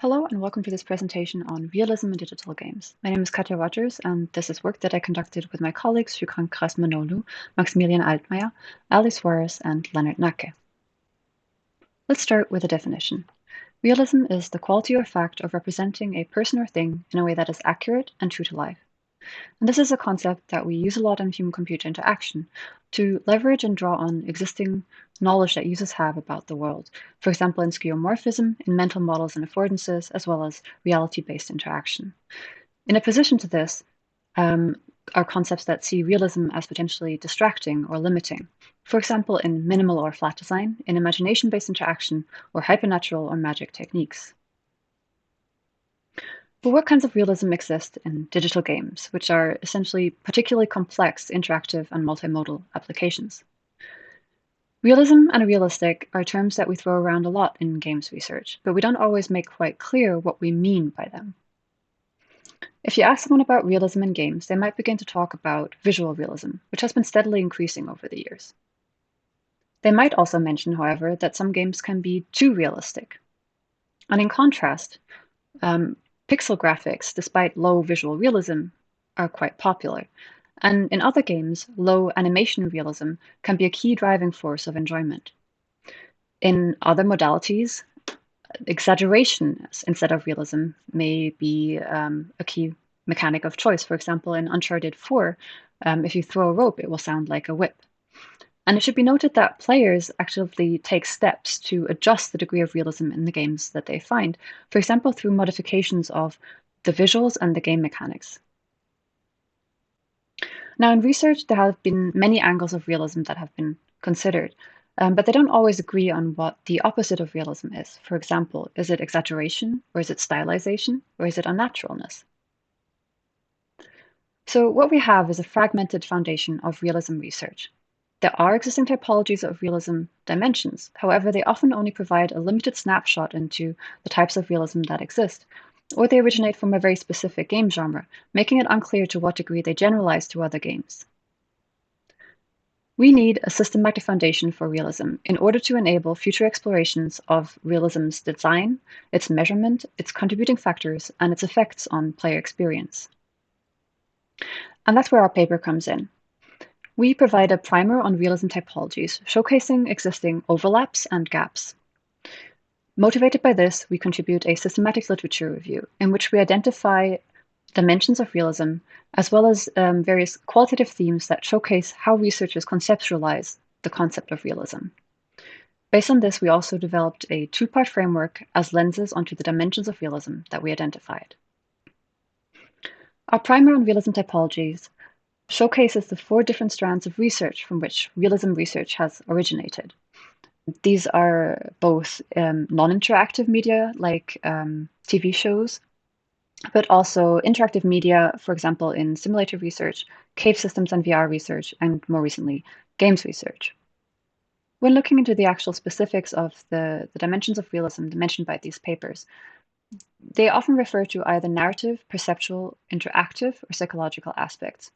Hello and welcome to this presentation on realism in digital games. My name is Katja and this is work that I conducted with my colleagues Sukran, Karaosmanoglu, Maximilian Altmeyer, Suarez, and Lennart Nacke. Let's start with a definition. Realism is the quality or fact of representing a person or thing in a way that is accurate and true to life. And this is a concept that we use a lot in human-computer interaction to leverage and draw on existing knowledge that users have about the world, for example, in skeuomorphism, in mental models and affordances, as well as reality-based interaction. In opposition to this are concepts that see realism as potentially distracting or limiting, for example, in minimal or flat design, in imagination-based interaction, or hypernatural or magic techniques. But what kinds of realism exist in digital games, which are essentially particularly complex, interactive, and multimodal applications? Realism and realistic are terms that we throw around a lot in games research, but we don't always make quite clear what we mean by them. If you ask someone about realism in games, they might begin to talk about visual realism, which has been steadily increasing over the years. They might also mention, however, that some games can be too realistic. And in contrast, pixel graphics, despite low visual realism, are quite popular. And in other games, low animation realism can be a key driving force of enjoyment. In other modalities, exaggeration instead of realism may be a key mechanic of choice. For example, in Uncharted 4, if you throw a rope, it will sound like a whip. And it should be noted that players actively take steps to adjust the degree of realism in the games that they find, for example, through modifications of the visuals and the game mechanics. Now, in research, there have been many angles of realism that have been considered, but they don't always agree on what the opposite of realism is. For example, is it exaggeration, or is it stylization, or is it unnaturalness? So what we have is a fragmented foundation of realism research. There are existing typologies of realism dimensions. However, they often only provide a limited snapshot into the types of realism that exist, or they originate from a very specific game genre, making it unclear to what degree they generalize to other games. We need a systematic foundation for realism in order to enable future explorations of realism's design, its measurement, its contributing factors, and its effects on player experience. And that's where our paper comes in. We provide a primer on realism typologies, showcasing existing overlaps and gaps. Motivated by this, we contribute a systematic literature review in which we identify dimensions of realism, as well as various qualitative themes that showcase how researchers conceptualize the concept of realism. Based on this, we also developed a two-part framework as lenses onto the dimensions of realism that we identified. Our primer on realism typologies showcases the 4 different strands of research from which realism research has originated. These are both non-interactive media like TV shows, but also interactive media, for example, in simulator research, cave systems and VR research, and more recently, games research. When looking into the actual specifics of the dimensions of realism mentioned by these papers, they often refer to either narrative, perceptual, interactive, or psychological aspects.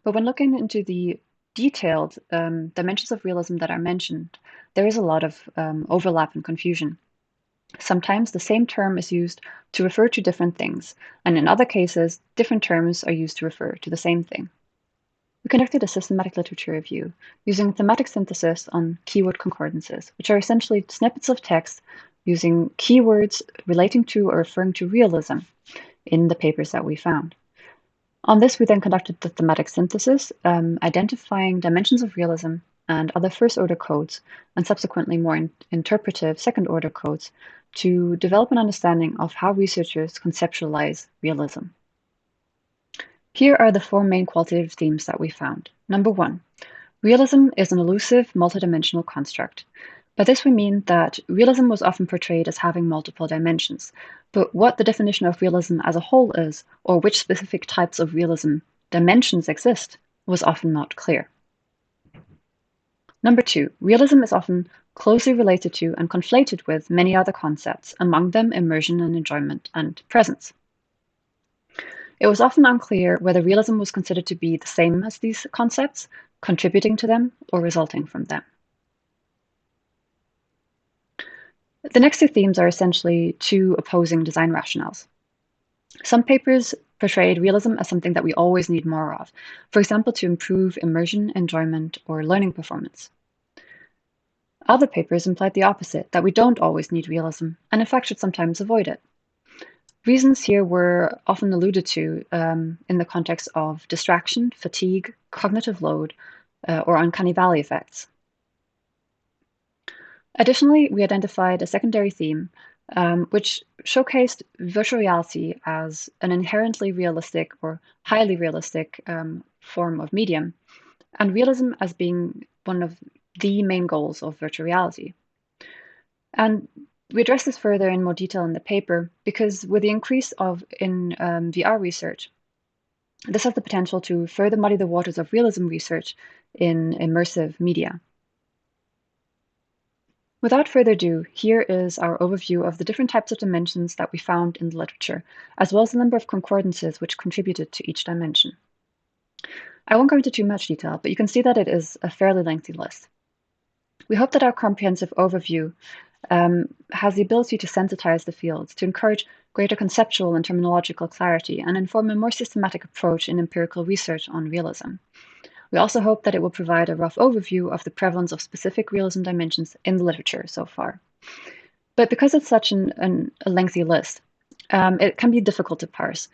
But when looking into the detailed dimensions of realism that are mentioned, there is a lot of overlap and confusion. Sometimes the same term is used to refer to different things, and in other cases, different terms are used to refer to the same thing. We conducted a systematic literature review using thematic synthesis on keyword concordances, which are essentially snippets of text using keywords relating to or referring to realism in the papers that we found. On this, we then conducted the thematic synthesis, identifying dimensions of realism and other first-order codes, and subsequently more interpretive second-order codes, to develop an understanding of how researchers conceptualize realism. Here are the 4 main qualitative themes that we found. Number 1, realism is an elusive, multidimensional construct. By this we mean that realism was often portrayed as having multiple dimensions, but what the definition of realism as a whole is, or which specific types of realism dimensions exist, was often not clear. Number 2, realism is often closely related to and conflated with many other concepts, among them immersion and enjoyment and presence. It was often unclear whether realism was considered to be the same as these concepts, contributing to them, or resulting from them. The next two themes are essentially two opposing design rationales. Some papers portrayed realism as something that we always need more of, for example, to improve immersion, enjoyment, or learning performance. Other papers implied the opposite, that we don't always need realism, and in fact should sometimes avoid it. Reasons here were often alluded to in the context of distraction, fatigue, cognitive load, or uncanny valley effects. Additionally, we identified a secondary theme, which showcased virtual reality as an inherently realistic or highly realistic form of medium, and realism as being one of the main goals of virtual reality. And we address this further in more detail in the paper because with the increase in VR research, this has the potential to further muddy the waters of realism research in immersive media. Without further ado, here is our overview of the different types of dimensions that we found in the literature, as well as the number of concordances which contributed to each dimension. I won't go into too much detail, but you can see that it is a fairly lengthy list. We hope that our comprehensive overview has the ability to sensitize the fields, to encourage greater conceptual and terminological clarity, and inform a more systematic approach in empirical research on realism. We also hope that it will provide a rough overview of the prevalence of specific realism dimensions in the literature so far. But because it's such a lengthy list, it can be difficult to parse,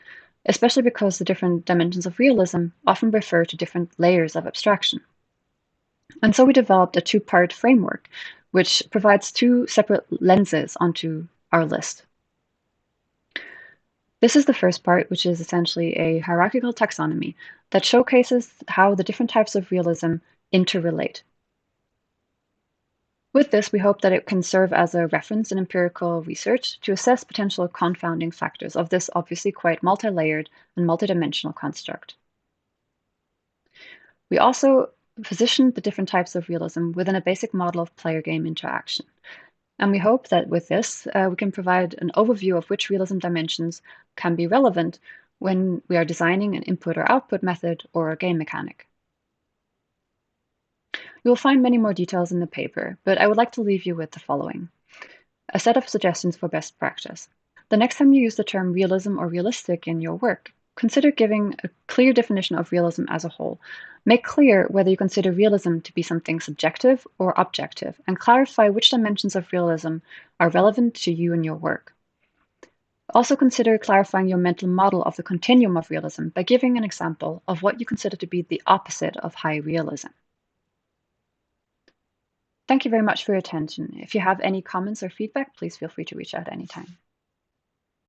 especially because the different dimensions of realism often refer to different layers of abstraction. And so we developed a two-part framework, which provides two separate lenses onto our list. This is the first part, which is essentially a hierarchical taxonomy that showcases how the different types of realism interrelate. With this, we hope that it can serve as a reference in empirical research to assess potential confounding factors of this obviously quite multi-layered and multidimensional construct. We also positioned the different types of realism within a basic model of player-game interaction. And we hope that with this, we can provide an overview of which realism dimensions can be relevant when we are designing an input or output method or a game mechanic. You will find many more details in the paper, but I would like to leave you with the following: a set of suggestions for best practice. The next time you use the term realism or realistic in your work, consider giving a clear definition of realism as a whole. Make clear whether you consider realism to be something subjective or objective, and clarify which dimensions of realism are relevant to you and your work. Also consider clarifying your mental model of the continuum of realism by giving an example of what you consider to be the opposite of high realism. Thank you very much for your attention. If you have any comments or feedback, please feel free to reach out anytime.